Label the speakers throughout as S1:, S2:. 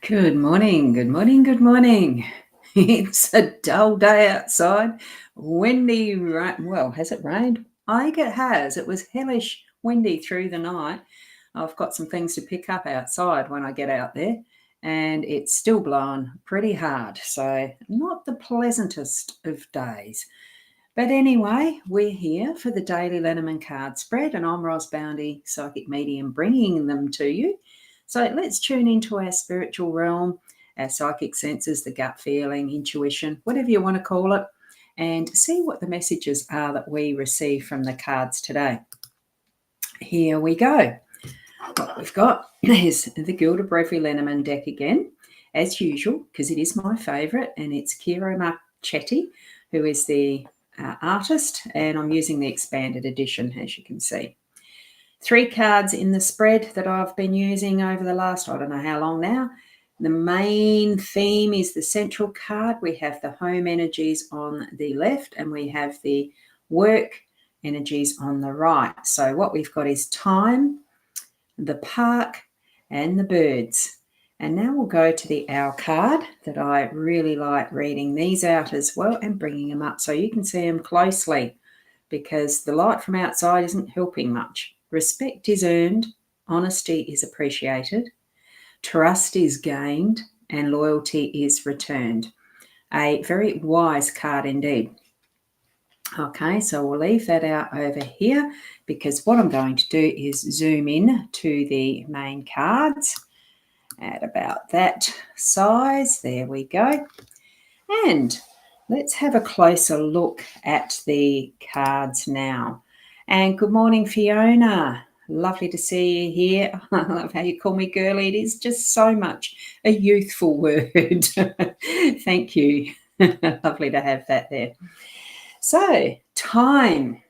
S1: Good morning, good morning, good morning. It's a dull day outside, windy, well, has it rained? I think it has. It was hellish windy through the night. I've got some things to pick up outside when I get out there, and it's still blowing pretty hard, so not the pleasantest of days. But anyway, we're here for the daily Lenormand card spread, and I'm Boundy, psychic medium, bringing them to you. So let's tune into our spiritual realm, our psychic senses, the gut feeling, intuition, whatever you want to call it, and see what the messages are that we receive from the cards today. Here we go. What we've got is the Gilda Brevary Lenormand deck again, as usual, because it is my favourite, and it's Kiro Marchetti, who is the artist, and I'm using the expanded edition, as you can see. 3 cards in the spread that I've been using over the last, I don't know how long now. The main theme is the central card. We have the home energies on the left, and we have the work energies on the right. So what we've got is time, the park, and the birds. And now we'll go to the owl card that I really like reading these out as well and bringing them up so you can see them closely, because the light from outside isn't helping much. Respect is earned, honesty is appreciated, trust is gained, and loyalty is returned. A very wise card indeed. Okay, so we'll leave that out over here, because what I'm going to do is zoom in to the main cards at about that size. There we go. And let's have a closer look at the cards now. And good morning, Fiona. Lovely to see you here. I love how you call me girly. It is just so much a youthful word. Thank you. Lovely to have that there. So, time.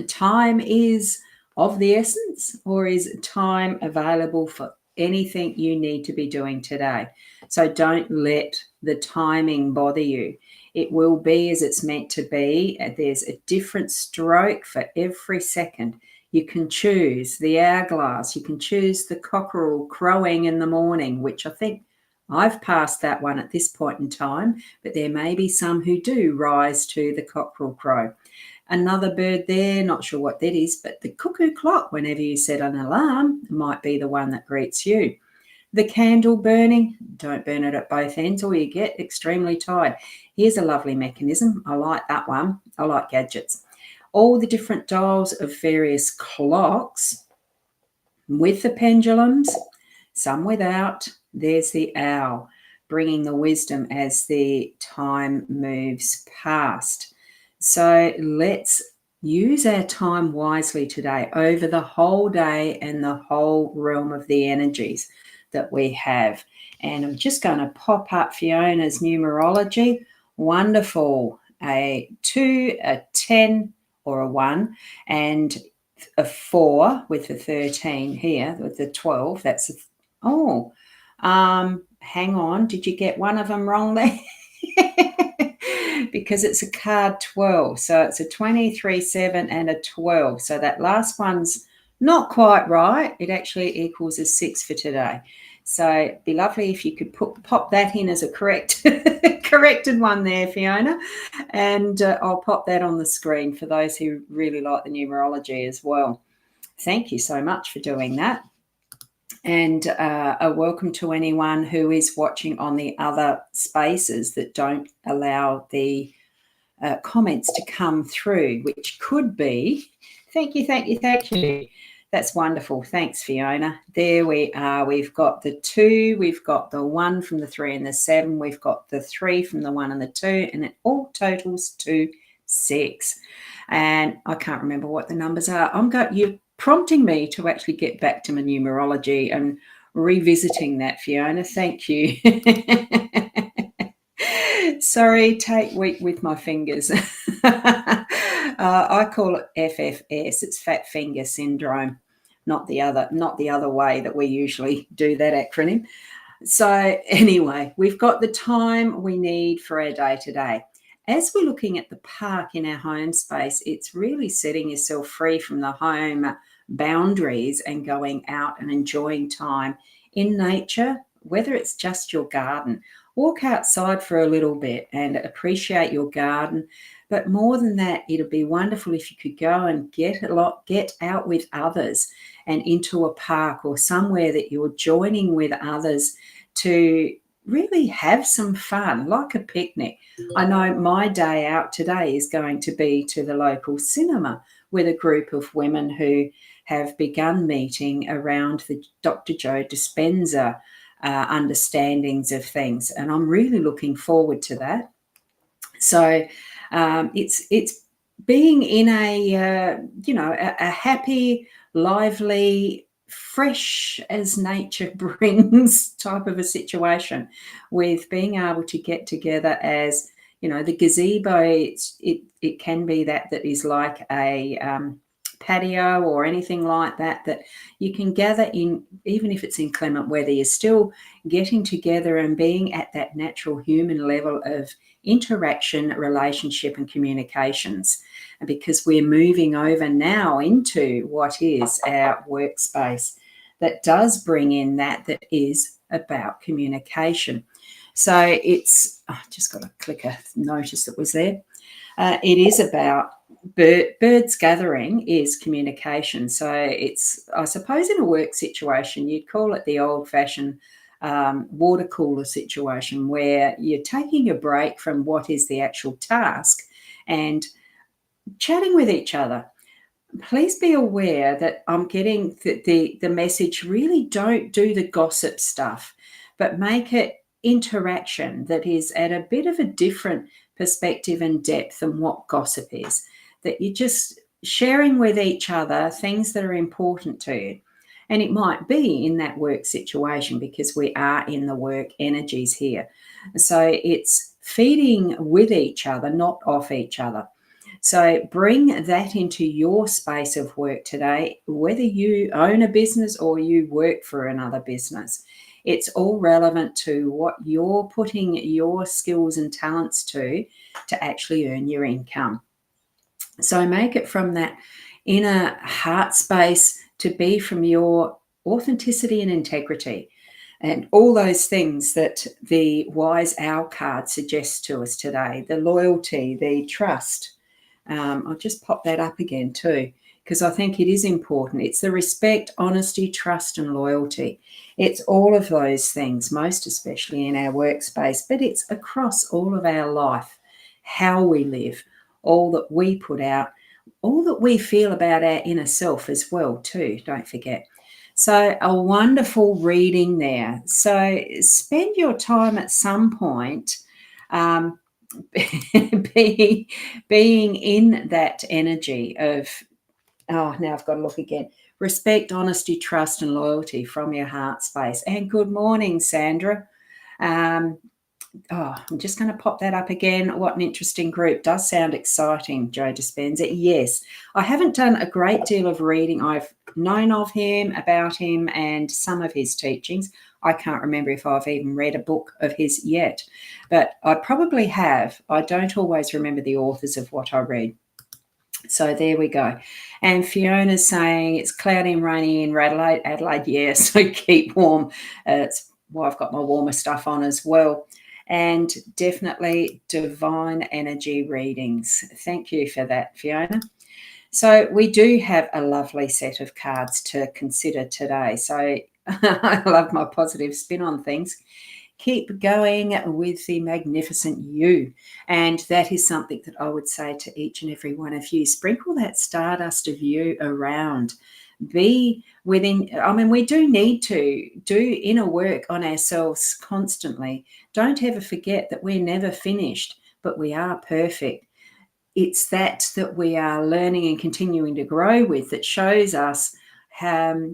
S1: Time is of the essence, or is time available for anything you need to be doing today? So don't let the timing bother you. It will be as it's meant to be. There's a different stroke for every second. You can choose the hourglass. You can choose the cockerel crowing in the morning, which I think I've passed that one at this point in time, but there may be some who do rise to the cockerel crow. Another bird there, not sure what that is, but the cuckoo clock, whenever you set an alarm, might be the one that greets you. The candle burning, don't burn it at both ends or you get extremely tired. Here's a lovely mechanism. I like that one. I like gadgets. All the different dials of various clocks with the pendulums, some without. There's the owl, bringing the wisdom as the time moves past. So let's use our time wisely today over the whole day and the whole realm of the energies that we have. And I'm just going to pop up Fiona's numerology. Wonderful. A 2, a 10, or a 1, and a 4 with the 13 here, with the 12. That's hang on. Did you get one of them wrong there? Because it's a card 12. So it's a 23, 7, and a 12. So that last one's not quite right. It actually equals a 6 for today. So it'd be lovely if you could pop that in as a corrected one there, Fiona. And I'll pop that on the screen for those who really like the numerology as well. Thank you so much for doing that. And a welcome to anyone who is watching on the other spaces that don't allow the comments to come through, which could be, thank you. That's wonderful. Thanks, Fiona. There we are. We've got the 2, we've got the 1 from the 3 and the 7, we've got the 3 from the 1 and the 2, and it all totals to 6. And I can't remember what the numbers are. You're prompting me to actually get back to my numerology and revisiting that, Fiona. Thank you. Sorry, take week with my fingers. I call it FFS. It's fat finger syndrome, not the other way that we usually do that acronym. So anyway, we've got the time we need for our day today. As we're looking at the park in our home space, it's really setting yourself free from the home boundaries and going out and enjoying time in nature whether it's just your garden, walk outside for a little bit and appreciate your garden. But more than that, it'd be wonderful if you could go and get out with others and into a park or somewhere that you're joining with others to really have some fun, like a picnic. I know my day out today is going to be to the local cinema with a group of women who have begun meeting around the Dr. Joe Dispenza understandings of things. And I'm really looking forward to that. So it's being in a happy, lively, fresh as nature brings type of a situation, with being able to get together as the gazebo. It can be that is like a patio or anything like that you can gather in, even if it's inclement weather. You're still getting together and being at that natural human level of interaction, relationship, and communications. And because we're moving over now into what is our workspace, that does bring in that is about communication. So it's, I just got to click a notice that was there. It is about birds gathering is communication. So it's, I suppose, in a work situation, you'd call it the old-fashioned water cooler situation, where you're taking a break from what is the actual task and chatting with each other. Please be aware that I'm getting the message, really don't do the gossip stuff, but make it interaction that is at a bit of a different perspective and depth than what gossip is. That you're just sharing with each other things that are important to you. And it might be in that work situation, because we are in the work energies here. So it's feeding with each other, not off each other. So bring that into your space of work today, whether you own a business or you work for another business. It's all relevant to what you're putting your skills and talents to actually earn your income. So make it from that inner heart space to be from your authenticity and integrity, and all those things that the Wise Owl card suggests to us today: the loyalty, the trust. I'll just pop that up again too, because I think it is important. It's the respect, honesty, trust, and loyalty. It's all of those things, most especially in our workspace, but it's across all of our life, how we live, all that we put out, all that we feel about our inner self as well too, don't forget. So a wonderful reading there. So spend your time at some point being in that energy of, now I've got to look again, respect, honesty, trust, and loyalty from your heart space. And good morning, Sandra. I'm just going to pop that up again. What an interesting group. Does sound exciting, Joe Dispenza. Yes, I haven't done a great deal of reading. I've known of him, about him, and some of his teachings. I can't remember if I've even read a book of his yet, but I probably have. I don't always remember the authors of what I read. So there we go. And Fiona's saying it's cloudy and rainy in Adelaide. Yeah, so keep warm. It's why I've got my warmer stuff on as well. And definitely divine energy readings. Thank you for that, Fiona. So we do have a lovely set of cards to consider today. So I love my positive spin on things. Keep going with the magnificent you. And that is something that I would say to each and every one of you. Sprinkle that stardust of you around. Be within, we do need to do inner work on ourselves constantly. Don't ever forget that we're never finished, but we are perfect. It's that we are learning and continuing to grow with that shows us how,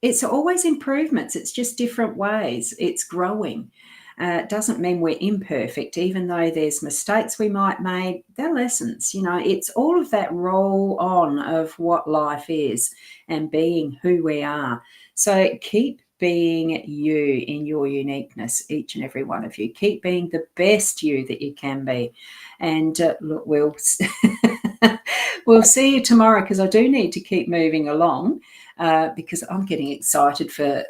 S1: it's always improvements. It's just different ways. It's growing. It doesn't mean we're imperfect, even though there's mistakes we might make. They're lessons. It's all of that roll on of what life is and being who we are. So keep being you in your uniqueness, each and every one of you. Keep being the best you that you can be. And look, we'll see you tomorrow, because I do need to keep moving along. Because I'm getting excited for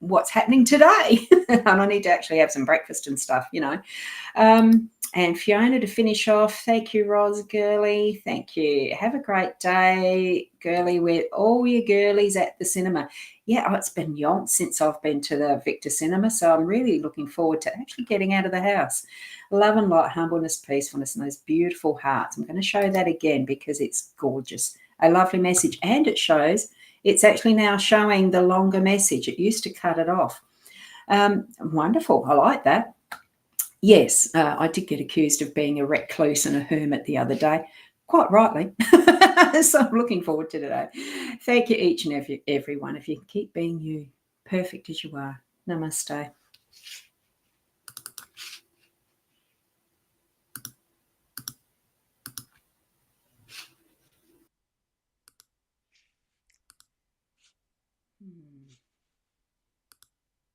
S1: what's happening today. And I need to actually have some breakfast and stuff, And Fiona, to finish off, thank you, Roz, girly. Thank you. Have a great day, girly, with all your girlies at the cinema. Yeah, it's been yonks since I've been to the Victor Cinema, so I'm really looking forward to actually getting out of the house. Love and light, humbleness, peacefulness, and those beautiful hearts. I'm going to show that again because it's gorgeous. A lovely message, and it's actually now showing the longer message. It used to cut it off. Wonderful. I like that. Yes, I did get accused of being a recluse and a hermit the other day, quite rightly. So I'm looking forward to today. Thank you, each and every one. If you can keep being you, perfect as you are. Namaste.